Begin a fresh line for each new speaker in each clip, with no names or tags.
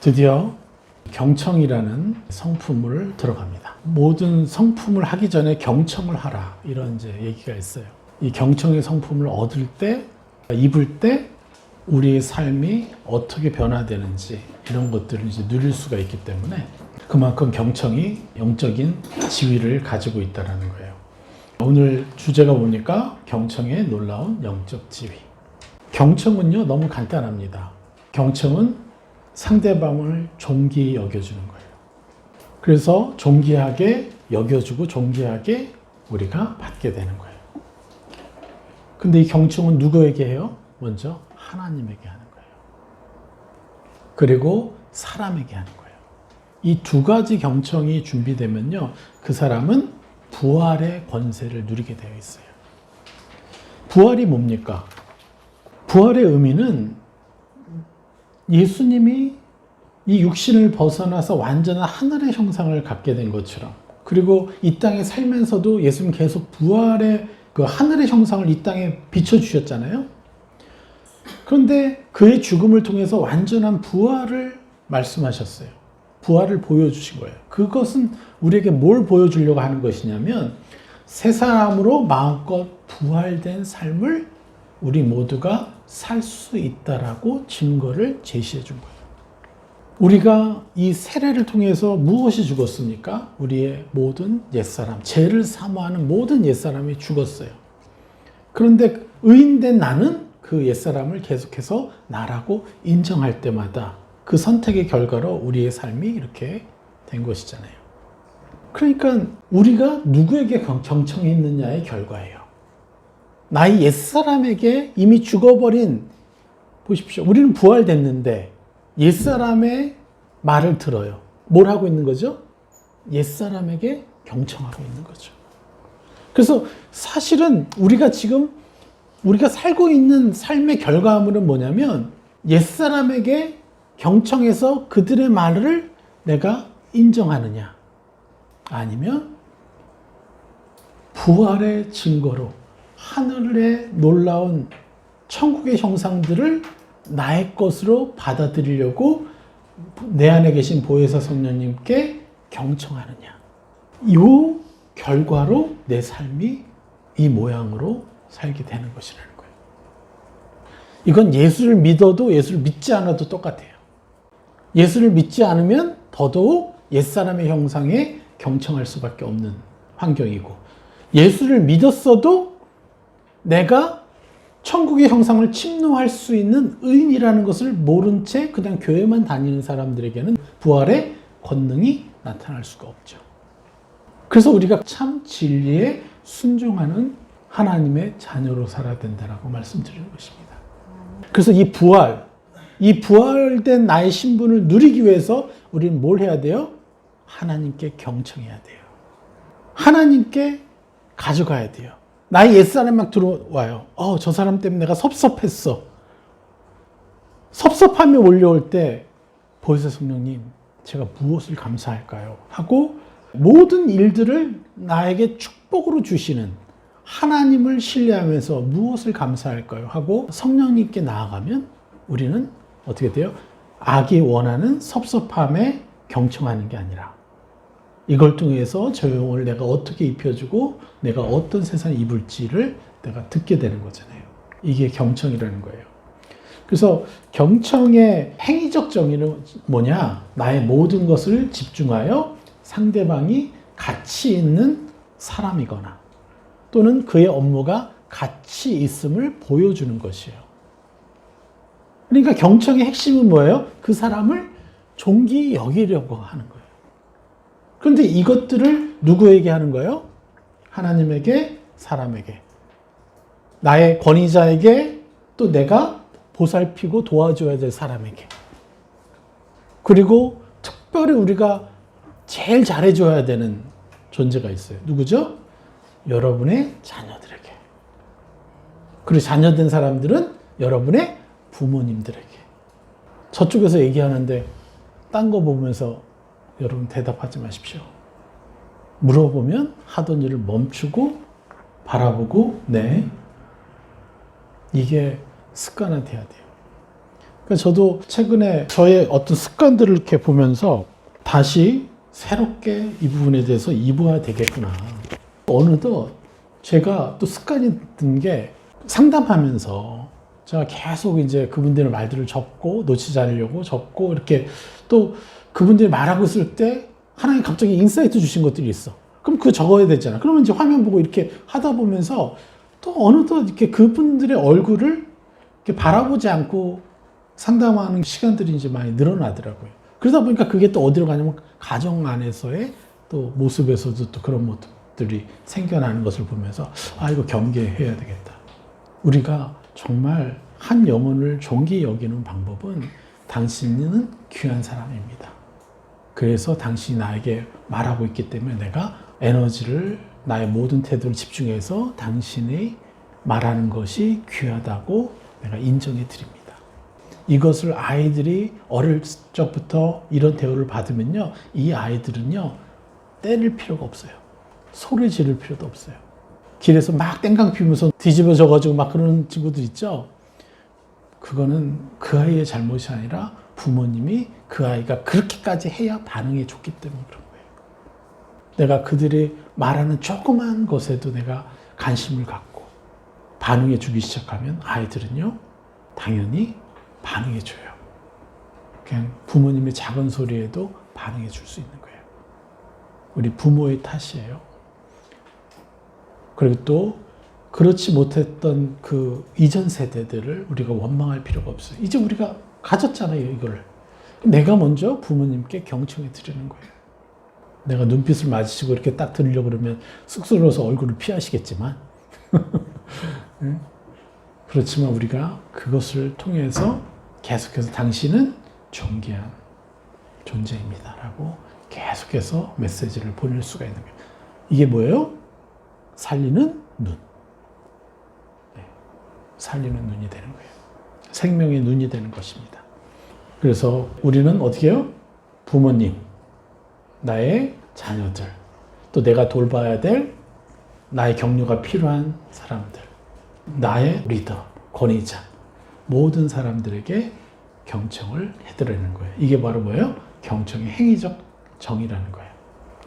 드디어 경청이라는 성품을 들어갑니다. 모든 성품을 하기 전에 경청을 하라, 이런 이제 얘기가 있어요. 이 경청의 성품을 얻을 때, 입을 때 우리의 삶이 어떻게 변화되는지 이런 것들을 이제 누릴 수가 있기 때문에 그만큼 경청이 영적인 지위를 가지고 있다는 거예요. 오늘 주제가 보니까 경청의 놀라운 영적 지위. 경청은요, 너무 간단합니다. 경청은 상대방을 존귀히 여겨주는 거예요. 그래서 존귀하게 여겨주고 존귀하게 우리가 받게 되는 거예요. 근데 이 경청은 누구에게 해요? 먼저 하나님에게 하는 거예요. 그리고 사람에게 하는 거예요. 이 두 가지 경청이 준비되면요, 그 사람은 부활의 권세를 누리게 되어 있어요. 부활이 뭡니까? 부활의 의미는 예수님이 이 육신을 벗어나서 완전한 하늘의 형상을 갖게 된 것처럼, 그리고 이 땅에 살면서도 예수님 계속 부활의 그 하늘의 형상을 이 땅에 비춰주셨잖아요. 그런데 그의 죽음을 통해서 완전한 부활을 말씀하셨어요. 부활을 보여주신 거예요. 그것은 우리에게 뭘 보여주려고 하는 것이냐면, 새 사람으로 마음껏 부활된 삶을 우리 모두가 살 수 있다라고 증거를 제시해 준 거예요. 우리가 이 세례를 통해서 무엇이 죽었습니까? 우리의 모든 옛사람, 죄를 사모하는 모든 옛사람이 죽었어요. 그런데 의인된 나는 그 옛사람을 계속해서 나라고 인정할 때마다 그 선택의 결과로 우리의 삶이 이렇게 된 것이잖아요. 그러니까 우리가 누구에게 경청했느냐의 결과예요. 나의 옛사람에게 이미 죽어버린, 보십시오. 우리는 부활됐는데 옛사람의 말을 들어요. 뭘 하고 있는 거죠? 옛사람에게 경청하고 있는 거죠. 그래서 사실은 우리가 지금 우리가 살고 있는 삶의 결과물은 뭐냐면, 옛사람에게 경청해서 그들의 말을 내가 인정하느냐, 아니면 부활의 증거로 하늘의 놀라운 천국의 형상들을 나의 것으로 받아들이려고 내 안에 계신 보혜사 성령님께 경청하느냐. 이 결과로 내 삶이 이 모양으로 살게 되는 것이라는 거예요. 이건 예수를 믿어도 예수를 믿지 않아도 똑같아요. 예수를 믿지 않으면 더더욱 옛사람의 형상에 경청할 수밖에 없는 환경이고, 예수를 믿었어도 내가 천국의 형상을 침노할 수 있는 의인이라는 것을 모른 채 그냥 교회만 다니는 사람들에게는 부활의 권능이 나타날 수가 없죠. 그래서 우리가 참 진리에 순종하는 하나님의 자녀로 살아야 된다라고 말씀드리는 것입니다. 그래서 이 부활된 나의 신분을 누리기 위해서 우리는 뭘 해야 돼요? 하나님께 경청해야 돼요. 하나님께 가져가야 돼요. 나의 옛사람이 막 들어와요. 저 사람 때문에 내가 섭섭했어. 섭섭함이 몰려올 때, 보혜사 성령님, 제가 무엇을 감사할까요? 하고 모든 일들을 나에게 축복으로 주시는 하나님을 신뢰하면서 무엇을 감사할까요? 하고 성령님께 나아가면 우리는 어떻게 돼요? 악이 원하는 섭섭함에 경청하는 게 아니라, 이걸 통해서 저 영혼을 내가 어떻게 입혀주고 내가 어떤 세상에 입을지를 내가 듣게 되는 거잖아요. 이게 경청이라는 거예요. 그래서 경청의 행위적 정의는 뭐냐? 나의 모든 것을 집중하여 상대방이 가치 있는 사람이거나 또는 그의 업무가 가치 있음을 보여주는 것이에요. 그러니까 경청의 핵심은 뭐예요? 그 사람을 존귀히 여기려고 하는 거예요. 그런데 이것들을 누구에게 하는 거예요? 하나님에게, 사람에게. 나의 권위자에게, 또 내가 보살피고 도와줘야 될 사람에게. 그리고 특별히 우리가 제일 잘해줘야 되는 존재가 있어요. 누구죠? 여러분의 자녀들에게. 그리고 자녀된 사람들은 여러분의 부모님들에게. 저쪽에서 얘기하는데 딴 거 보면서 여러분 대답하지 마십시오. 물어보면 하던 일을 멈추고 바라보고, 네, 이게 습관화돼야 돼요. 저도 최근에 저의 어떤 습관들을 이렇게 보면서 다시 새롭게 이 부분에 대해서 입어야 되겠구나. 어느덧 제가 또 습관이 든 게 상담하면서 제가 계속 이제 그분들의 말들을 적고 놓치지 않으려고 적고 이렇게 또 그분들이 말하고 있을 때 하나님 갑자기 인사이트 주신 것들이 있어. 그럼 그거 적어야 되잖아. 그러면 이제 화면 보고 이렇게 하다 보면서 또 어느덧 이렇게 그분들의 얼굴을 이렇게 바라보지 않고 상담하는 시간들이 이제 많이 늘어나더라고요. 그러다 보니까 그게 또 어디로 가냐면 가정 안에서의 또 모습에서도 또 그런 모습들이 생겨나는 것을 보면서 아, 이거 경계해야 되겠다. 우리가 정말 한 영혼을 존귀히 여기는 방법은 당신은 귀한 사람입니다. 그래서 당신이 나에게 말하고 있기 때문에 내가 에너지를 나의 모든 태도를 집중해서 당신이 말하는 것이 귀하다고 내가 인정해 드립니다. 이것을 아이들이 어릴 적부터 이런 대우를 받으면요, 이 아이들은요 때릴 필요가 없어요. 소리 지를 필요도 없어요. 길에서 막 땡강 피우면서 뒤집어져가지고 막 그러는 친구들 있죠. 그거는 그 아이의 잘못이 아니라 부모님이 그 아이가 그렇게까지 해야 반응이 좋기 때문에 그런 거예요. 내가 그들이 말하는 조그만 것에도 내가 관심을 갖고 반응해 주기 시작하면 아이들은요 당연히 반응해 줘요. 그냥 부모님의 작은 소리에도 반응해 줄 수 있는 거예요. 우리 부모의 탓이에요. 그리고 또 그렇지 못했던 그 이전 세대들을 우리가 원망할 필요가 없어요. 이제 우리가 가졌잖아요, 이걸. 내가 먼저 부모님께 경청해 드리는 거예요. 내가 눈빛을 마주치고 이렇게 딱 들으려고 그러면 쑥스러워서 얼굴을 피하시겠지만 그렇지만 우리가 그것을 통해서 계속해서 당신은 존귀한 존재입니다 라고 계속해서 메시지를 보낼 수가 있는 거예요. 이게 뭐예요? 살리는 눈. 네. 살리는 눈이 되는 거예요. 생명의 눈이 되는 것입니다. 그래서 우리는 어떻게 해요? 부모님, 나의 자녀들, 또 내가 돌봐야 될 나의 격려가 필요한 사람들, 나의 리더, 권위자, 모든 사람들에게 경청을 해드리는 거예요. 이게 바로 뭐예요? 경청의 행위적 정의라는 거예요.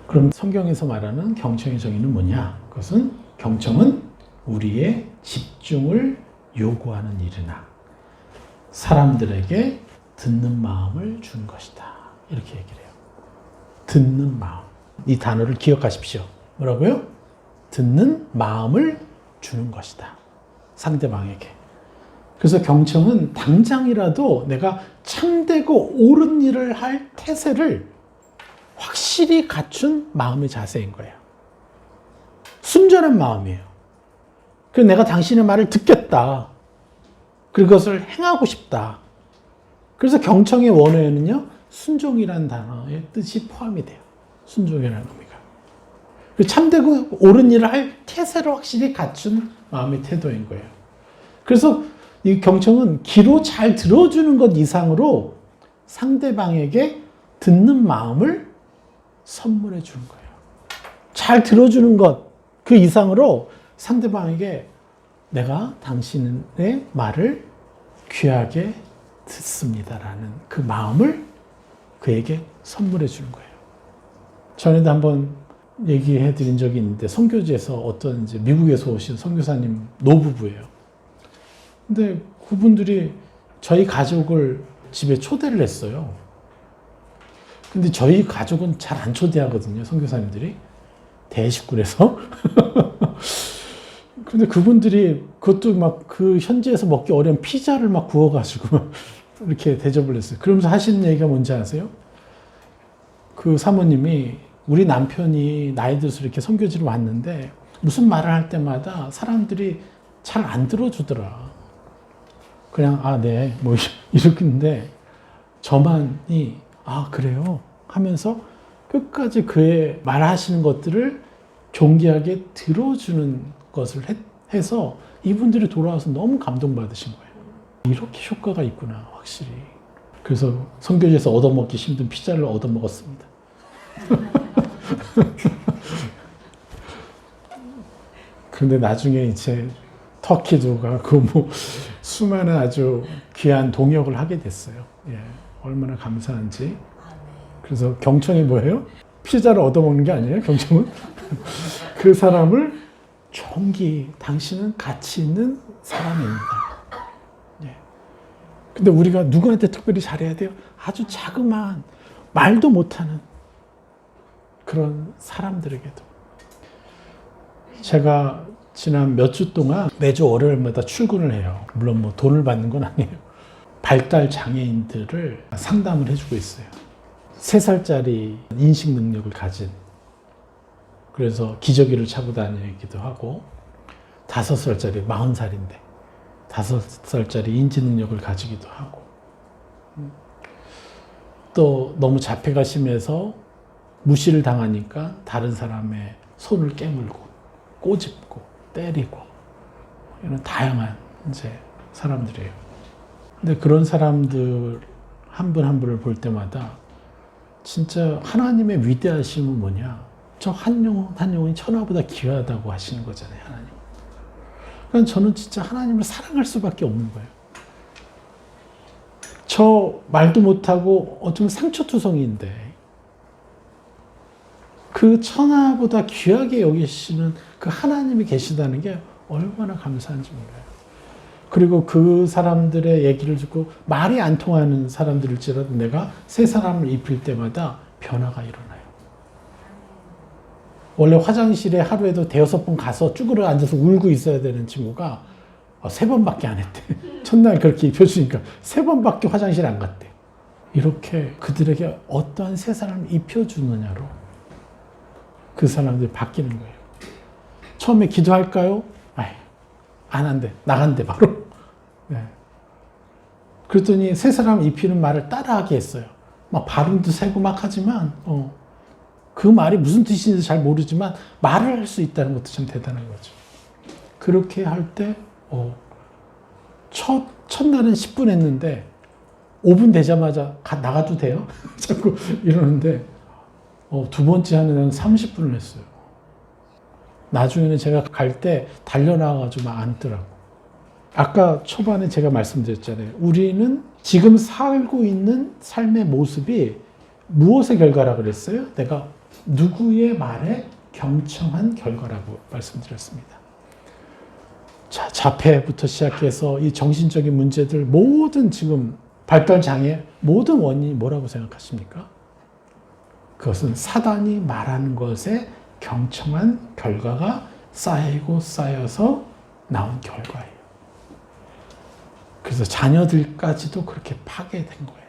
그럼 성경에서 말하는 경청의 정의는 뭐냐? 그것은 경청은 우리의 집중을 요구하는 일이나 사람들에게 듣는 마음을 주는 것이다. 이렇게 얘기를 해요. 듣는 마음. 이 단어를 기억하십시오. 뭐라고요? 듣는 마음을 주는 것이다. 상대방에게. 그래서 경청은 당장이라도 내가 참되고 옳은 일을 할 태세를 확실히 갖춘 마음의 자세인 거예요. 순전한 마음이에요. 그래서 내가 당신의 말을 듣겠다. 그것을 행하고 싶다. 그래서 경청의 원어에는요, 순종이라는 단어의 뜻이 포함이 돼요. 순종이라는 의미가. 참되고 옳은 일을 할 태세를 확실히 갖춘 마음의 태도인 거예요. 그래서 이 경청은 귀로 잘 들어주는 것 이상으로 상대방에게 듣는 마음을 선물해 주는 거예요. 잘 들어주는 것 그 이상으로 상대방에게 내가 당신의 말을 귀하게 듣습니다라는 그 마음을 그에게 선물해 주는 거예요. 전에도 한번 얘기해 드린 적이 있는데 선교지에서 어떤 이제 미국에서 오신 선교사님 노부부예요. 근데 그분들이 저희 가족을 집에 초대를 했어요. 근데 저희 가족은 잘 안 초대하거든요, 선교사님들이. 대식구라서. 근데 그분들이 그것도 막 그 현지에서 먹기 어려운 피자를 막 구워가지고 이렇게 대접을 했어요. 그러면서 하시는 얘기가 뭔지 아세요? 그 사모님이 우리 남편이 나이 들어서 이렇게 선교지로 왔는데 무슨 말을 할 때마다 사람들이 잘 안 들어주더라. 그냥 아, 네, 뭐 이렇게인데 저만이 아, 그래요? 하면서 끝까지 그의 말하시는 것들을 존귀하게 들어주는 것을 해서 이분들이 돌아와서 너무 감동받으신 거예요. 이렇게 효과가 있구나, 확실히. 그래서 선교지에서 얻어먹기 힘든 피자를 얻어먹었습니다. 그런데 나중에 이제 터키도 가고 뭐 수많은 아주 귀한 동역을 하게 됐어요. 예, 얼마나 감사한지. 그래서 경청이 뭐예요? 피자를 얻어먹는 게 아니에요, 경청은? 그 사람을 존귀, 당신은 가치 있는 사람입니다. 예. 근데 우리가 누구한테 특별히 잘해야 돼요? 아주 자그마한, 말도 못하는 그런 사람들에게도. 제가 지난 몇 주 동안 매주 월요일마다 출근을 해요. 물론 뭐 돈을 받는 건 아니에요. 발달 장애인들을 상담을 해주고 있어요. 3살짜리 인식 능력을 가진, 그래서 기저귀를 차고 다니기도 하고, 5살짜리, 40살인데 5살짜리 인지 능력을 가지기도 하고, 또 너무 자폐가 심해서 무시를 당하니까 다른 사람의 손을 깨물고 꼬집고 때리고, 이런 다양한 이제 사람들이에요. 근데 그런 사람들 한 분 한 분을 볼 때마다 진짜 하나님의 위대하심은 뭐냐? 저 한 영혼 한 영혼이 천하보다 귀하다고 하시는 거잖아요, 하나님. 그러니까 저는 진짜 하나님을 사랑할 수밖에 없는 거예요. 저 말도 못하고 어쩌면 상처투성이인데 그 천하보다 귀하게 여기시는 그 하나님이 계시다는 게 얼마나 감사한지 몰라요. 그리고 그 사람들의 얘기를 듣고 말이 안 통하는 사람들일지라도 내가 새 사람을 입힐 때마다 변화가 일어나요. 원래 화장실에 하루에도 5번 가서 쭈그려 앉아서 울고 있어야 되는 친구가 3번밖에 안 했대. 첫날 그렇게 입혀주니까 3번밖에 화장실 안 갔대. 이렇게 그들에게 어떠한 새 사람을 입혀주느냐로 그 사람들이 바뀌는 거예요. 처음에 기도할까요? 아이, 안 한대. 나간대, 바로. 네. 그랬더니 새 사람 입히는 말을 따라하게 했어요. 막 발음도 세고 막 하지만, 그 말이 무슨 뜻인지 잘 모르지만 말을 할 수 있다는 것도 참 대단한 거죠. 그렇게 할 때, 첫날은 10분 했는데 5분 되자마자 나가도 돼요? 자꾸 이러는데, 두 번째 하는 애는 30분을 했어요. 나중에는 제가 갈 때 달려나와가지고 막 앉더라고. 아까 초반에 제가 말씀드렸잖아요. 우리는 지금 살고 있는 삶의 모습이 무엇의 결과라고 그랬어요? 내가 누구의 말에 경청한 결과라고 말씀드렸습니다. 자, 자폐부터 시작해서 이 정신적인 문제들, 모든 지금 발달 장애, 모든 원인이 뭐라고 생각하십니까? 그것은 사단이 말하는 것에 경청한 결과가 쌓이고 쌓여서 나온 결과예요. 그래서 자녀들까지도 그렇게 파괴된 거예요.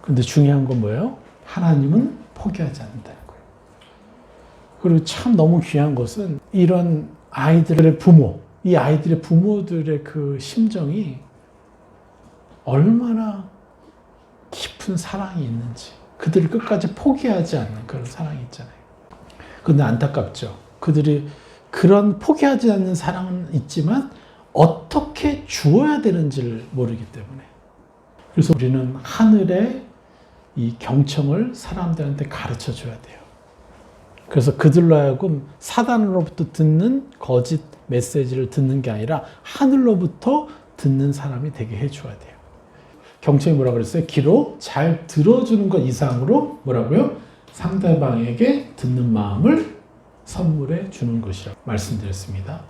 그런데 중요한 건 뭐예요? 하나님은 포기하지 않는다는 거예요. 그리고 참 너무 귀한 것은 이런 아이들의 부모, 이 아이들의 부모들의 그 심정이 얼마나 깊은 사랑이 있는지, 그들을 끝까지 포기하지 않는 그런 사랑이 있잖아요. 그런데 안타깝죠. 그들이 그런 포기하지 않는 사랑은 있지만 어떻게 주어야 되는지를 모르기 때문에. 그래서 우리는 하늘의 이 경청을 사람들한테 가르쳐 줘야 돼요. 그래서 그들로 하여금 사단으로부터 듣는 거짓 메시지를 듣는 게 아니라 하늘로부터 듣는 사람이 되게 해줘야 돼요. 경청이 뭐라고 그랬어요? 귀로 잘 들어주는 것 이상으로 뭐라고요? 상대방에게 듣는 마음을 선물해 주는 것이라고 말씀드렸습니다.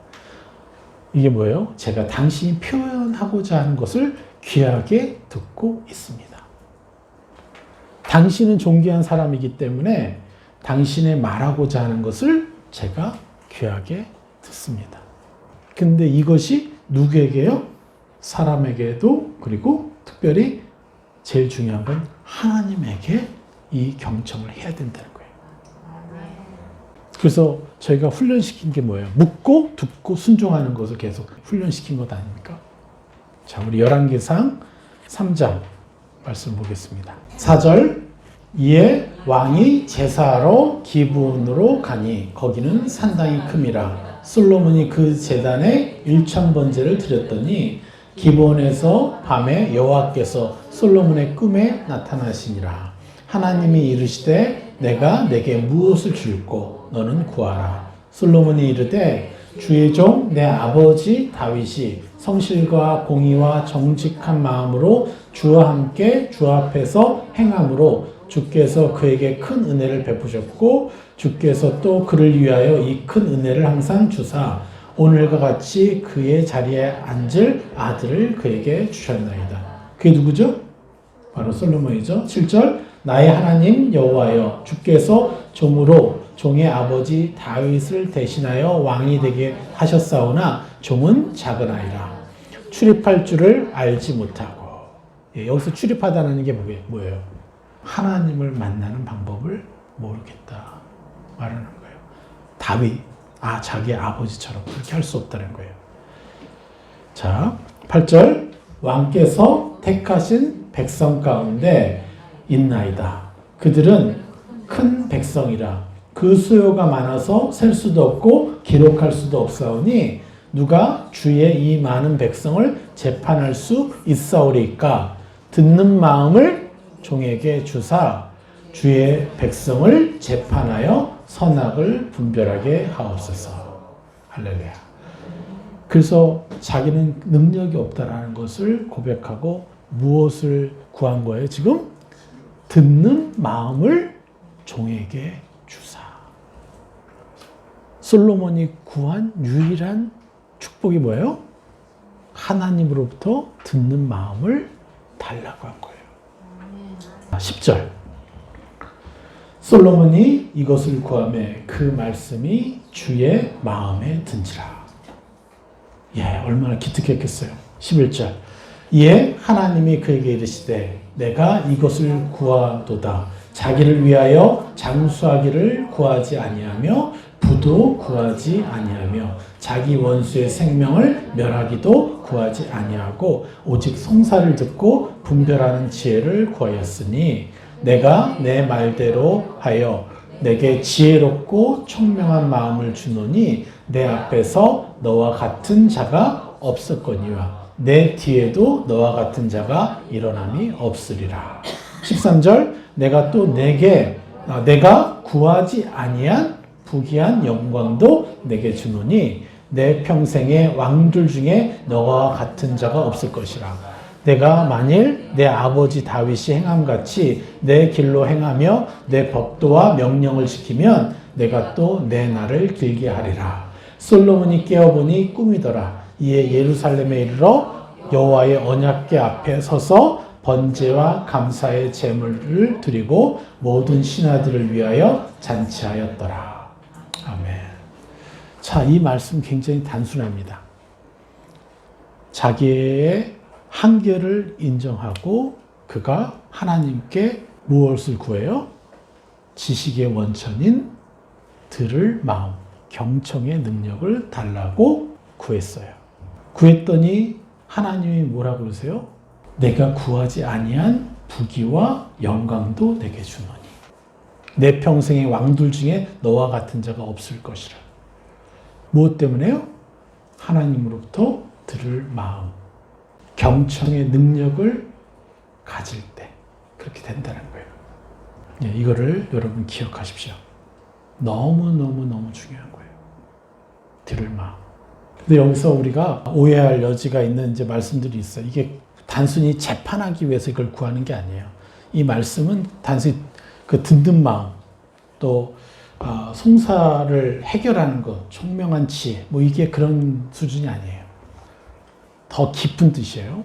이게 뭐예요? 제가 당신이 표현하고자 하는 것을 귀하게 듣고 있습니다. 당신은 존귀한 사람이기 때문에 당신의 말하고자 하는 것을 제가 귀하게 듣습니다. 근데 이것이 누구에게요? 사람에게도, 그리고 특별히 제일 중요한 건 하나님에게 이 경청을 해야 된다는 거예요. 그래서 저희가 훈련시킨 게 뭐예요? 묻고 듣고 순종하는 것을 계속 훈련시킨 것 아닙니까? 자, 우리 열왕기상 3장 말씀 보겠습니다. 4절, 이에 왕이 제사하러 기브온으로 가니 거기는 산당이 큼이라. 솔로몬이 그 제단에 1000번제를 드렸더니 기브온에서 밤에 여호와께서 솔로몬의 꿈에 나타나시니라. 하나님이 이르시되 내가 내게 무엇을 줄꼬 너는 구하라. 솔로몬이 이르되 주의 종 내 아버지 다윗이 성실과 공의와 정직한 마음으로 주와 함께 주 앞에서 행함으로 주께서 그에게 큰 은혜를 베푸셨고 주께서 또 그를 위하여 이 큰 은혜를 항상 주사 오늘과 같이 그의 자리에 앉을 아들을 그에게 주셨나이다. 그게 누구죠? 바로 솔로몬이죠. 7절 나의 하나님 여호와여 주께서 종으로 종의 아버지 다윗을 대신하여 왕이 되게 하셨사오나 종은 작은 아이라 출입할 줄을 알지 못하고. 여기서 출입하다는 게 뭐예요? 하나님을 만나는 방법을 모르겠다 말하는 거예요. 다윗, 자기의 아버지처럼 그렇게 할 수 없다는 거예요. 자, 8절 왕께서 택하신 백성 가운데 있나이다. 그들은 큰 백성이라 그 수요가 많아서 셀 수도 없고 기록할 수도 없사오니 누가 주의 이 많은 백성을 재판할 수 있사오리까. 듣는 마음을 종에게 주사 주의 백성을 재판하여 선악을 분별하게 하옵소서. 할렐루야. 그래서 자기는 능력이 없다라는 것을 고백하고 무엇을 구한 거예요? 지금 듣는 마음을 종에게 주사. 솔로몬이 구한 유일한 축복이 뭐예요? 하나님으로부터 듣는 마음을 달라고 한 거예요. 10절 솔로몬이 이것을 구하매 그 말씀이 주의 마음에 든지라. 얼마나 기특했겠어요. 11절 이에 하나님이 그에게 이르시되 내가 이것을 구하도다. 자기를 위하여 장수하기를 구하지 아니하며 부도 구하지 아니하며 자기 원수의 생명을 멸하기도 구하지 아니하고 오직 송사를 듣고 분별하는 지혜를 구하였으니 내가 내 말대로 하여 내게 지혜롭고 총명한 마음을 주노니 내 앞에서 너와 같은 자가 없었거니와 내 뒤에도 너와 같은 자가 일어남이 없으리라. 13절 내가 또 내가 구하지 아니한 부귀한 영광도 내게 주노니 내 평생의 왕들 중에 너와 같은 자가 없을 것이라. 내가 만일 내 아버지 다윗이 행함같이 내 길로 행하며 내 법도와 명령을 지키면 내가 또 내 날을 길게 하리라. 솔로몬이 깨어보니 꿈이더라. 이에 예루살렘에 이르러 여호와의 언약궤 앞에 서서 번제와 감사의 제물을 드리고 모든 신하들을 위하여 잔치하였더라. 아멘. 자, 이 말씀 굉장히 단순합니다. 자기의 한계를 인정하고 그가 하나님께 무엇을 구해요? 지식의 원천인 들을 마음, 경청의 능력을 달라고 구했어요. 구했더니 하나님이 뭐라고 그러세요? 내가 구하지 아니한 부귀와 영광도 내게 주노니 내 평생의 왕들 중에 너와 같은 자가 없을 것이라. 무엇 때문에요? 하나님으로부터 들을 마음, 경청의 능력을 가질 때 그렇게 된다는 거예요. 이거를 여러분 기억하십시오. 너무너무 중요한 거예요. 들을 마음. 근데 여기서 우리가 오해할 여지가 있는 이제 말씀들이 있어요. 이게 단순히 재판하기 위해서 이걸 구하는 게 아니에요. 이 말씀은 단순히 그 듣는 마음, 또 송사를 해결하는 것, 총명한 지혜, 이게 그런 수준이 아니에요. 더 깊은 뜻이에요.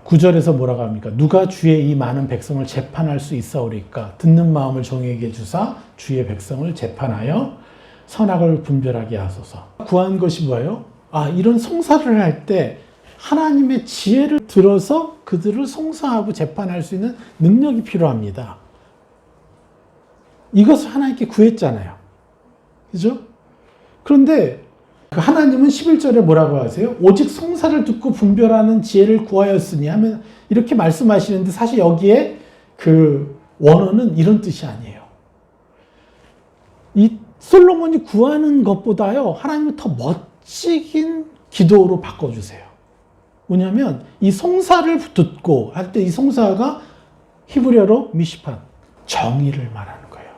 9절에서 뭐라고 합니까? 누가 주의 이 많은 백성을 재판할 수 있사오리까? 듣는 마음을 종에게 주사 주의 백성을 재판하여 선악을 분별하게 하소서. 구한 것이 뭐예요? 이런 송사를 할 때 하나님의 지혜를 들어서 그들을 송사하고 재판할 수 있는 능력이 필요합니다. 이것을 하나님께 구했잖아요. 그죠? 그런데 그 하나님은 11절에 뭐라고 하세요? 오직 송사를 듣고 분별하는 지혜를 구하였으니 하면 이렇게 말씀하시는데 사실 여기에 그 원어는 이런 뜻이 아니에요. 이 솔로몬이 구하는 것보다요, 하나님은 더 멋지긴 기도로 바꿔주세요. 뭐냐면 이 송사를 듣고 할 때 이 송사가 히브리어로 미시판, 정의를 말하는 거예요.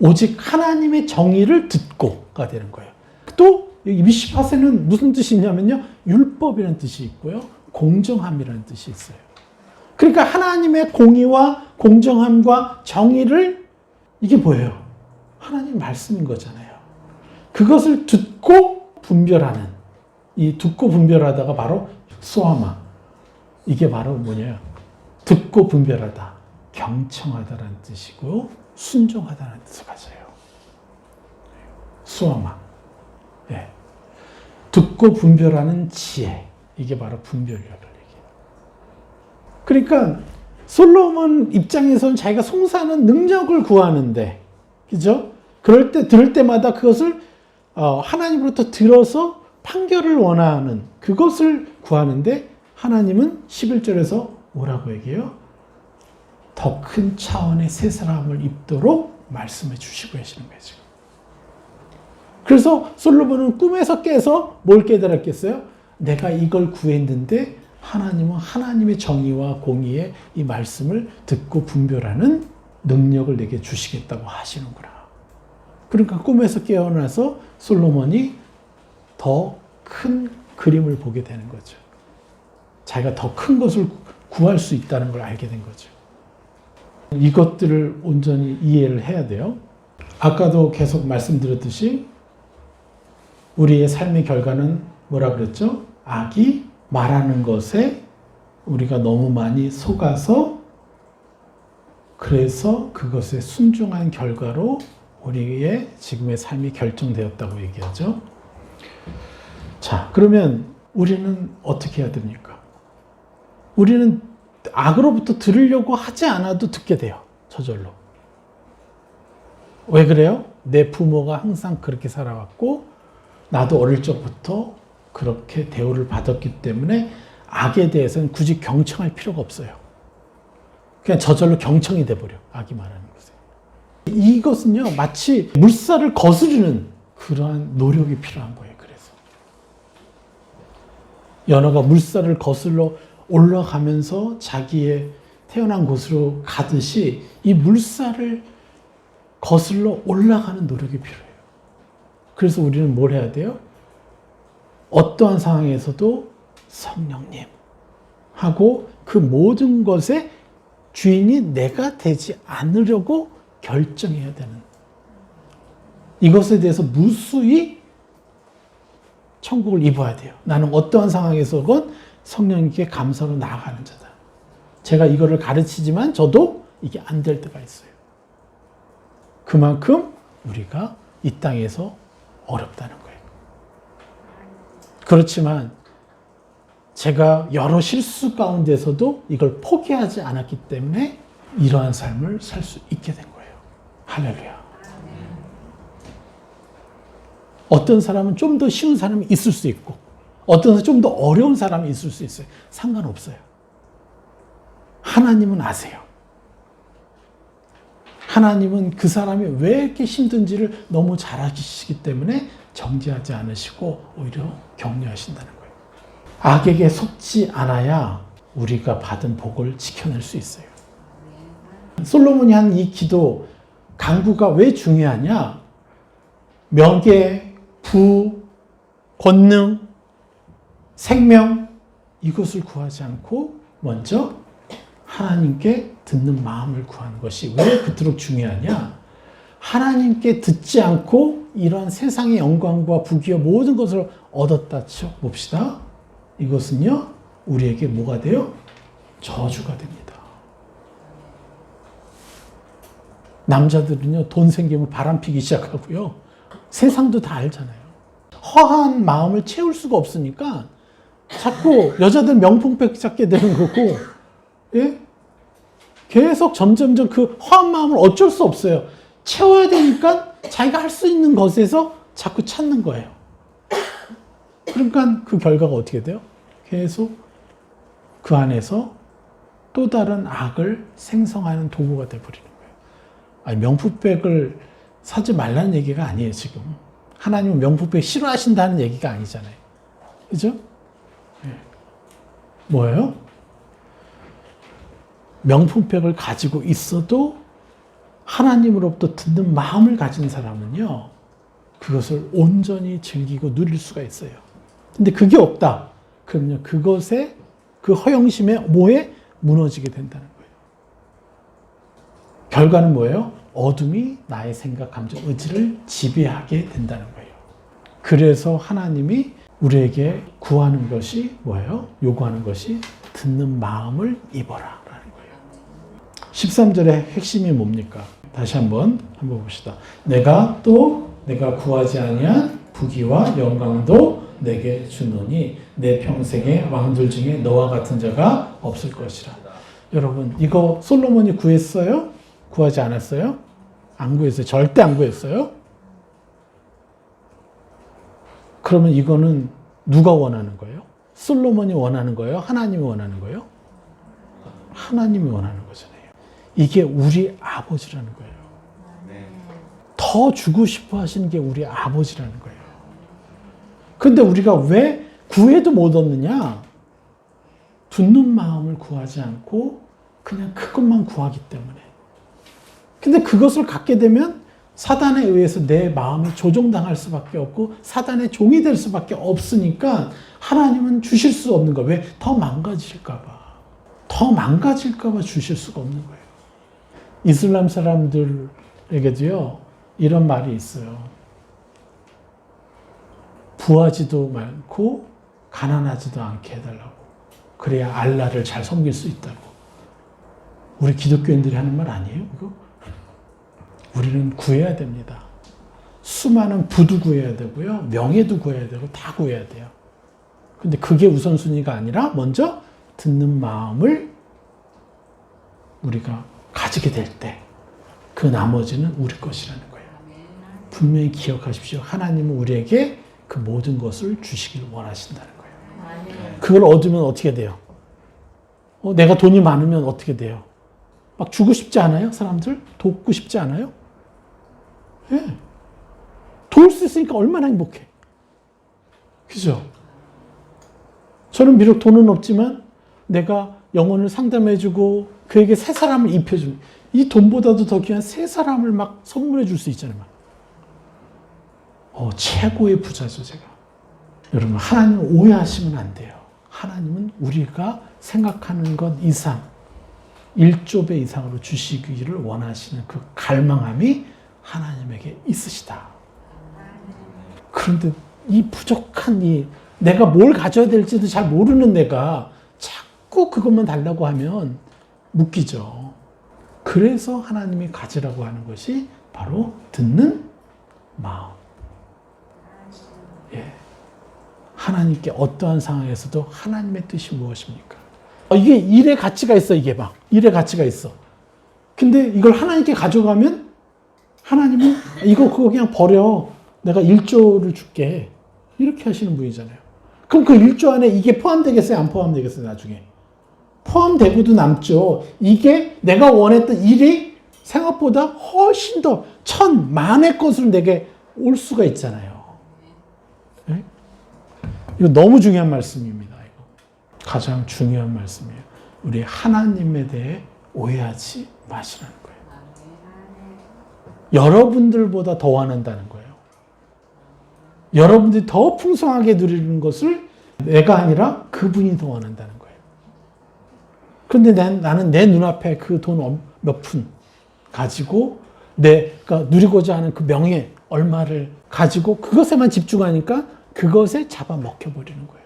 오직 하나님의 정의를 듣고가 되는 거예요. 또 여기 미시파세는 무슨 뜻이 있냐면요. 율법이라는 뜻이 있고요. 공정함이라는 뜻이 있어요. 그러니까 하나님의 공의와 공정함과 정의를 이게 뭐예요? 하나님 말씀인 거잖아요. 그것을 듣고 분별하는, 이 듣고 분별하다가 바로 소아마. 이게 바로 뭐냐? 듣고 분별하다, 경청하다라는 뜻이고 순종하다라는 뜻을 가져요. 수아마. 예. 듣고 분별하는 지혜. 이게 바로 분별력을 얘기해요. 그러니까 솔로몬 입장에서는 자기가 송사하는 능력을 구하는데, 그죠? 그럴 때, 들을 때마다 그것을 하나님으로부터 들어서 판결을 원하는 그것을 구하는데, 하나님은 11절에서 뭐라고 얘기해요? 더 큰 차원의 새 사람을 입도록 말씀해 주시고 계시는 거예요, 지금. 그래서 솔로몬은 꿈에서 깨서 뭘 깨달았겠어요? 내가 이걸 구했는데 하나님은 하나님의 정의와 공의의 이 말씀을 듣고 분별하는 능력을 내게 주시겠다고 하시는구나. 그러니까 꿈에서 깨어나서 솔로몬이 더 큰 그림을 보게 되는 거죠. 자기가 더 큰 것을 구할 수 있다는 걸 알게 된 거죠. 이것들을 온전히 이해를 해야 돼요. 아까도 계속 말씀드렸듯이 우리의 삶의 결과는 뭐라 그랬죠? 악이 말하는 것에 우리가 너무 많이 속아서 그래서 그것에 순종한 결과로 우리의 지금의 삶이 결정되었다고 얘기하죠. 자, 그러면 우리는 어떻게 해야 됩니까? 우리는 악으로부터 들으려고 하지 않아도 듣게 돼요. 저절로. 왜 그래요? 내 부모가 항상 그렇게 살아왔고 나도 어릴 적부터 그렇게 대우를 받았기 때문에 악에 대해서는 굳이 경청할 필요가 없어요. 그냥 저절로 경청이 돼버려. 악이 말하는 것에. 이것은요, 마치 물살을 거스르는 그러한 노력이 필요한 거예요. 그래서 연어가 물살을 거슬러 올라가면서 자기의 태어난 곳으로 가듯이 이 물살을 거슬러 올라가는 노력이 필요해요. 그래서 우리는 뭘 해야 돼요? 어떠한 상황에서도 성령님 하고 그 모든 것의 주인이 내가 되지 않으려고 결정해야 되는, 이것에 대해서 무수히 천국을 입어야 돼요. 나는 어떠한 상황에서건 성령님께 감사로 나아가는 자다. 제가 이거를 가르치지만 저도 이게 안 될 때가 있어요. 그만큼 우리가 이 땅에서 어렵다는 거예요. 그렇지만 제가 여러 실수 가운데서도 이걸 포기하지 않았기 때문에 이러한 삶을 살 수 있게 된 거예요. 할렐루야. 어떤 사람은 좀 더 쉬운 사람이 있을 수 있고 어떤 사람은 좀 더 어려운 사람이 있을 수 있어요. 상관없어요. 하나님은 아세요. 하나님은 그 사람이 왜 이렇게 힘든지를 너무 잘 아시기 때문에 정죄하지 않으시고 오히려 격려하신다는 거예요. 악에게 속지 않아야 우리가 받은 복을 지켜낼 수 있어요. 솔로몬이 한 이 기도, 간구가 왜 중요하냐? 명예, 부, 권능, 생명, 이것을 구하지 않고 먼저 하나님께 듣는 마음을 구하는 것이 왜 그토록 중요하냐? 하나님께 듣지 않고 이러한 세상의 영광과 부귀와 모든 것을 얻었다 쳐 봅시다. 이것은요, 우리에게 뭐가 돼요? 저주가 됩니다. 남자들은요, 돈 생기면 바람 피기 시작하고요. 세상도 다 알잖아요. 허한 마음을 채울 수가 없으니까 자꾸 여자들 명품백 찾게 되는 거고, 예? 계속 점점점 그 허한 마음을 어쩔 수 없어요. 채워야 되니까 자기가 할 수 있는 것에서 자꾸 찾는 거예요. 그러니까 그 결과가 어떻게 돼요? 계속 그 안에서 또 다른 악을 생성하는 도구가 되어버리는 거예요. 아니, 명품백을 사지 말라는 얘기가 아니에요, 지금. 하나님은 명품백 싫어하신다는 얘기가 아니잖아요. 그죠? 네. 뭐예요? 명품백을 가지고 있어도 하나님으로부터 듣는 마음을 가진 사람은요, 그것을 온전히 즐기고 누릴 수가 있어요. 근데 그게 없다. 그러면 그것에 그 허영심에 뭐에 무너지게 된다는 거예요. 결과는 뭐예요? 어둠이 나의 생각, 감정, 의지를 지배하게 된다는 거예요. 그래서 하나님이 우리에게 구하는 것이 뭐예요? 요구하는 것이 듣는 마음을 입어라 라는 거예요. 13절의 핵심이 뭡니까? 다시 한번 봅시다. 내가 구하지 아니한 부귀와 영광도 내게 주노니 내 평생의 왕들 중에 너와 같은 자가 없을 것이라. 여러분, 이거 솔로몬이 구했어요? 구하지 않았어요? 안 구했어요. 절대 안 구했어요. 그러면 이거는 누가 원하는 거예요? 솔로몬이 원하는 거예요? 하나님이 원하는 거예요? 하나님이 원하는 거잖아요. 이게 우리 아버지라는 거예요. 더 주고 싶어 하시는 게 우리 아버지라는 거예요. 근데 우리가 왜 구해도 못 얻느냐? 듣는 마음을 구하지 않고 그냥 그것만 구하기 때문에. 근데 그것을 갖게 되면 사단에 의해서 내 마음이 조종당할 수밖에 없고 사단의 종이 될 수밖에 없으니까 하나님은 주실 수 없는 거예요. 왜? 더 망가질까 봐. 더 망가질까 봐 주실 수가 없는 거예요. 이슬람 사람들에게도요, 이런 말이 있어요. 부하지도 많고 가난하지도 않게 해달라고. 그래야 알라를 잘 섬길 수 있다고. 우리 기독교인들이 하는 말 아니에요? 이거? 우리는 구해야 됩니다. 수많은 부도 구해야 되고요. 명예도 구해야 되고 다 구해야 돼요. 근데 그게 우선순위가 아니라 먼저 듣는 마음을 우리가 가지게 될 때 그 나머지는 우리 것이라는 거예요. 분명히 기억하십시오. 하나님은 우리에게 그 모든 것을 주시길 원하신다는 거예요. 그걸 얻으면 어떻게 돼요? 내가 돈이 많으면 어떻게 돼요? 막 주고 싶지 않아요? 사람들? 돕고 싶지 않아요? 예. 도울 수 있으니까 얼마나 행복해. 그죠? 저는 비록 돈은 없지만 내가 영혼을 상담해주고 그에게 새 사람을 입혀줍니다. 이 돈보다도 더 귀한 새 사람을 막 선물해 줄 수 있잖아요. 최고의 부자죠, 제가. 여러분, 하나님을 오해하시면 안 돼요. 하나님은 우리가 생각하는 것 이상, 1조 배 이상으로 주시기를 원하시는 그 갈망함이 하나님에게 있으시다. 그런데 이 부족한 내가 뭘 가져야 될지도 잘 모르는 내가 자꾸 그것만 달라고 하면 묶이죠. 그래서 하나님이 가지라고 하는 것이 바로 듣는 마음. 예. 하나님께 어떠한 상황에서도 하나님의 뜻이 무엇입니까? 이게 일의 가치가 있어, 이게 막. 일의 가치가 있어. 근데 이걸 하나님께 가져가면 하나님은 그거 그냥 버려. 내가 1조를 줄게. 이렇게 하시는 분이잖아요. 그럼 그 1조 안에 이게 포함되겠어요? 안 포함되겠어요? 나중에. 포함되고도 남죠. 이게 내가 원했던 일이 생각보다 훨씬 더 천만의 것으로 내게 올 수가 있잖아요. 네? 이거 너무 중요한 말씀입니다. 이거. 가장 중요한 말씀이에요. 우리 하나님에 대해 오해하지 마시라는 거예요. 여러분들보다 더 원한다는 거예요. 여러분들이 더 풍성하게 누리는 것을 내가 아니라 그분이 더 원한다는 거예요. 그런데 나는 내 눈앞에 그 돈 몇 푼 가지고 내가 누리고자 하는 그 명예 얼마를 가지고 그것에만 집중하니까 그것에 잡아먹혀버리는 거예요.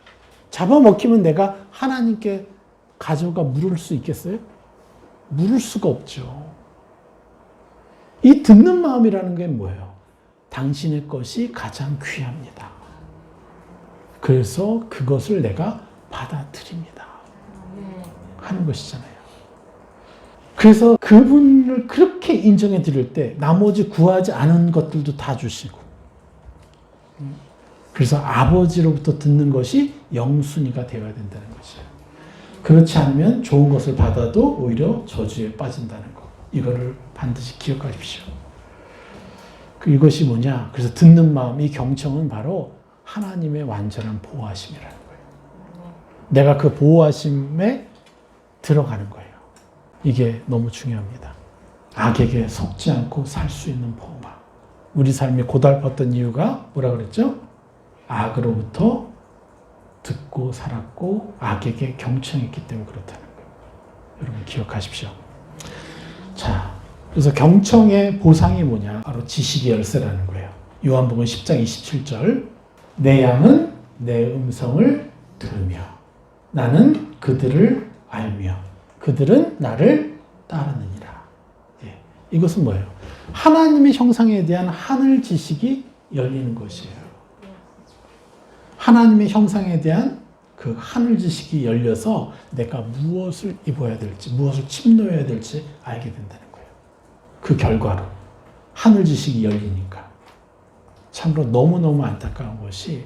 잡아먹히면 내가 하나님께 가져가 물을 수 있겠어요? 물을 수가 없죠. 이 듣는 마음이라는 게 뭐예요? 당신의 것이 가장 귀합니다. 그래서 그것을 내가 받아들입니다. 하는 것이잖아요. 그래서 그분을 그렇게 인정해 드릴 때 나머지 구하지 않은 것들도 다 주시고, 그래서 아버지로부터 듣는 것이 영순위가 되어야 된다는 것이에요. 그렇지 않으면 좋은 것을 받아도 오히려 저주에 빠진다는 것. 이거를 반드시 기억하십시오. 이것이 뭐냐? 그래서 듣는 마음, 이 경청은 바로 하나님의 완전한 보호하심이라는 거예요. 내가 그 보호하심에 들어가는 거예요. 이게 너무 중요합니다. 악에게 속지 않고 살 수 있는 보호막. 우리 삶이 고달팠던 이유가 뭐라 그랬죠? 악으로부터 듣고 살았고 악에게 경청했기 때문에 그렇다는 거예요. 여러분 기억하십시오. 자, 그래서 경청의 보상이 뭐냐? 바로 지식의 열쇠라는 거예요. 요한복음 10장 27절 내 양은 내 음성을 들으며 나는 그들을 알며 그들은 나를 따르느니라. 예, 이것은 뭐예요? 하나님의 형상에 대한 하늘 지식이 열리는 것이에요. 하나님의 형상에 대한 그 하늘 지식이 열려서 내가 무엇을 입어야 될지, 무엇을 침노해야 될지 알게 된다는 거예요. 그 결과로 하늘 지식이 열리니까. 참으로 너무너무 안타까운 것이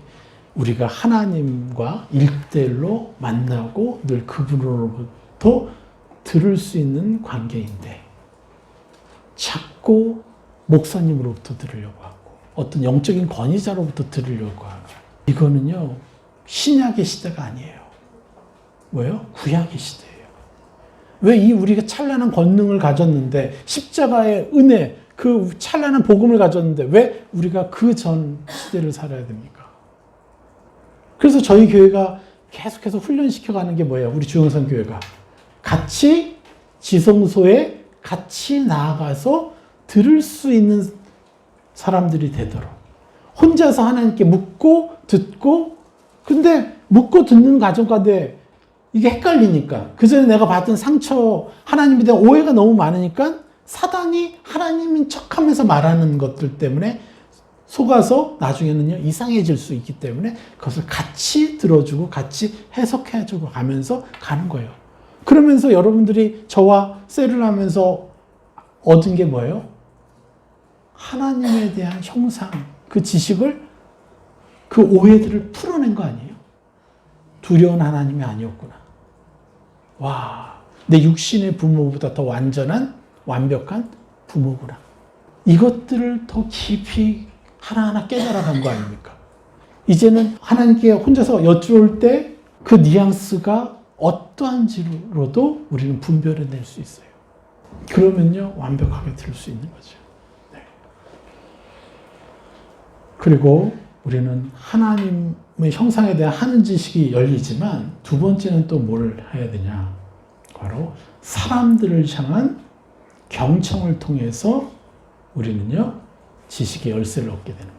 우리가 하나님과 1대1로 만나고 늘 그분으로부터 들을 수 있는 관계인데 자꾸 목사님으로부터 들으려고 하고 어떤 영적인 권위자로부터 들으려고 하고 이거는요 신약의 시대가 아니에요. 뭐예요? 구약의 시대예요. 왜 이 우리가 찬란한 권능을 가졌는데 십자가의 은혜 그 찬란한 복음을 가졌는데 왜 우리가 그 전 시대를 살아야 됩니까? 그래서 저희 교회가 계속해서 훈련시켜가는 게 뭐예요? 우리 주영선 교회가 같이 지성소에 같이 나아가서 들을 수 있는 사람들이 되도록 혼자서 하나님께 묻고 듣고 근데 묻고 듣는 과정 가운데 이게 헷갈리니까 그 전에 내가 받은 상처 하나님에 대한 오해가 너무 많으니까 사단이 하나님인 척하면서 말하는 것들 때문에 속아서 나중에는요 이상해질 수 있기 때문에 그것을 같이 들어주고 같이 해석해주고 가면서 가는 거예요. 그러면서 여러분들이 저와 셀을 하면서 얻은 게 뭐예요? 하나님에 대한 형상, 그 지식을 그 오해들을 풀어낸 거 아니에요? 두려운 하나님이 아니었구나. 와, 내 육신의 부모보다 더 완전한 완벽한 부모구나. 이것들을 더 깊이 하나하나 깨달아간 거 아닙니까? 이제는 하나님께 혼자서 여쭈올 때 그 뉘앙스가 어떠한지로도 우리는 분별해낼 수 있어요. 그러면요 완벽하게 들을 수 있는 거죠. 네. 그리고 우리는 하나님의 형상에 대한 하는 지식이 열리지만 두 번째는 또 뭘 해야 되냐? 바로 사람들을 향한 경청을 통해서 우리는요 지식의 열쇠를 얻게 되는 거예요.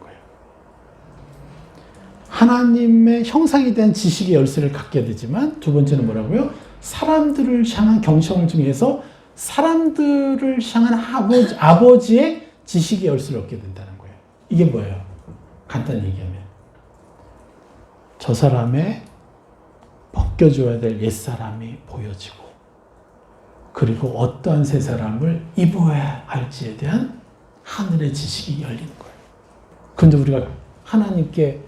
하나님의 형상에 대한 지식의 열쇠를 갖게 되지만 두 번째는 뭐라고요? 사람들을 향한 경청을 통해서 사람들을 향한 아버지의 지식의 열쇠를 얻게 된다는 거예요. 이게 뭐예요? 간단히 얘기하면 저 사람의 벗겨줘야 될 옛사람이 보여지고 그리고 어떠한 새 사람을 입어야 할지에 대한 하늘의 지식이 열리는 거예요. 그런데 우리가 하나님께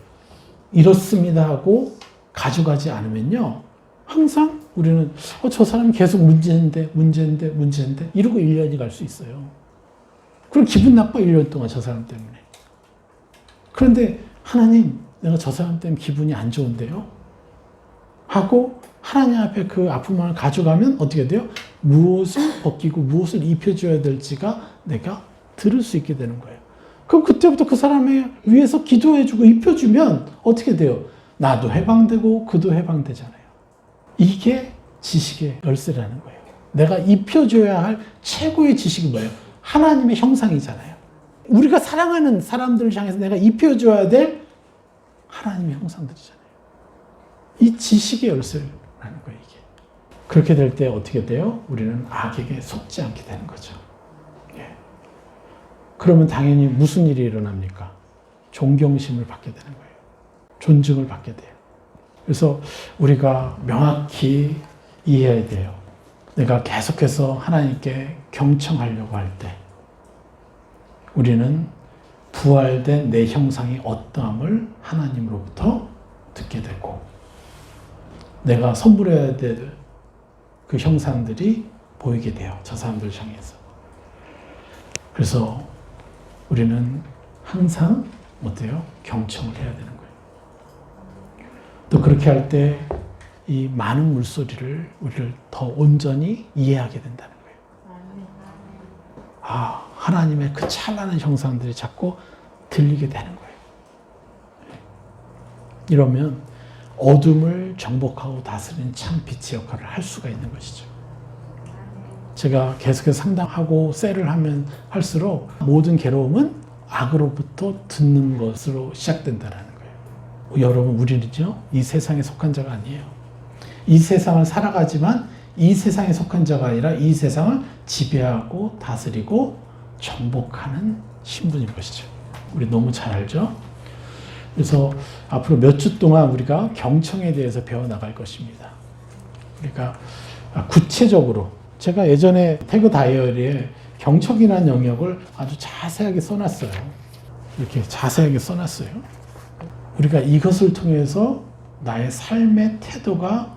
이렇습니다 하고 가져가지 않으면요 항상 우리는 저 사람이 계속 문제인데 이러고 1년이 갈 수 있어요. 그리고 기분 나빠 1년 동안 저 사람 때문에. 그런데 하나님 내가 저 사람 때문에 기분이 안 좋은데요 하고 하나님 앞에 그 아픔을 가져가면 어떻게 돼요? 무엇을 벗기고 무엇을 입혀줘야 될지가 내가 들을 수 있게 되는 거예요. 그럼 그때부터 그 사람의 위해서 기도해주고 입혀주면 어떻게 돼요? 나도 해방되고 그도 해방되잖아요. 이게 지식의 열쇠라는 거예요. 내가 입혀줘야 할 최고의 지식이 뭐예요? 하나님의 형상이잖아요. 우리가 사랑하는 사람들을 향해서 내가 입혀줘야 될 하나님의 형상들이잖아요. 이 지식의 열쇠라는 거예요, 이게. 그렇게 될 때 어떻게 돼요? 우리는 악에게 속지 않게 되는 거죠. 예. 그러면 당연히 무슨 일이 일어납니까? 존경심을 받게 되는 거예요. 존중을 받게 돼요. 그래서 우리가 명확히 이해해야 돼요. 내가 계속해서 하나님께 경청하려고 할 때 우리는 부활된 내 형상이 어떠함을 하나님으로부터 듣게 되고 내가 선물해야 될 그 형상들이 보이게 돼요. 저 사람들을 향해서. 그래서 우리는 항상 어때요? 경청을 해야 되는 거예요. 또 그렇게 할 때 이 많은 물소리를 우리를 더 온전히 이해하게 된다는 거예요. 하나님의 그 찬란한 형상들이 자꾸 들리게 되는 거예요. 이러면 어둠을 정복하고 다스리는 참 빛의 역할을 할 수가 있는 것이죠. 제가 계속해서 상담하고 셀을 하면 할수록 모든 괴로움은 악으로부터 듣는 것으로 시작된다는 거예요. 여러분, 우리는요, 이 세상에 속한 자가 아니에요. 이 세상을 살아가지만 이 세상에 속한 자가 아니라 이 세상을 지배하고 다스리고 정복하는 신분인 것이죠. 우리 너무 잘 알죠? 그래서 앞으로 몇 주 동안 우리가 경청에 대해서 배워나갈 것입니다. 그러니까 구체적으로 제가 예전에 태그 다이어리에 경청이라는 영역을 아주 자세하게 써놨어요. 이렇게 자세하게 써놨어요. 우리가 이것을 통해서 나의 삶의 태도가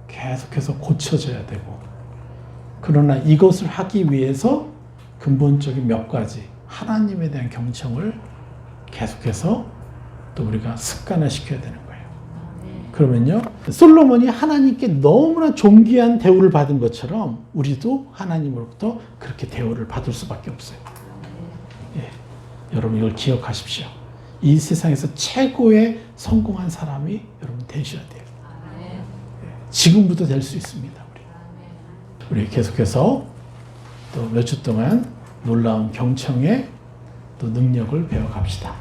계속해서 고쳐져야 되고, 그러나 이것을 하기 위해서 근본적인 몇 가지 하나님에 대한 경청을 계속해서 또 우리가 습관화시켜야 되는 거예요. 그러면요, 솔로몬이 하나님께 너무나 존귀한 대우를 받은 것처럼 우리도 하나님으로부터 그렇게 대우를 받을 수밖에 없어요. 예, 여러분 이걸 기억하십시오. 이 세상에서 최고의 성공한 사람이 여러분 되셔야 돼요. 지금부터 될 수 있습니다. 우리 계속해서 또 몇 주 동안 놀라운 경청의 또 능력을 배워갑시다.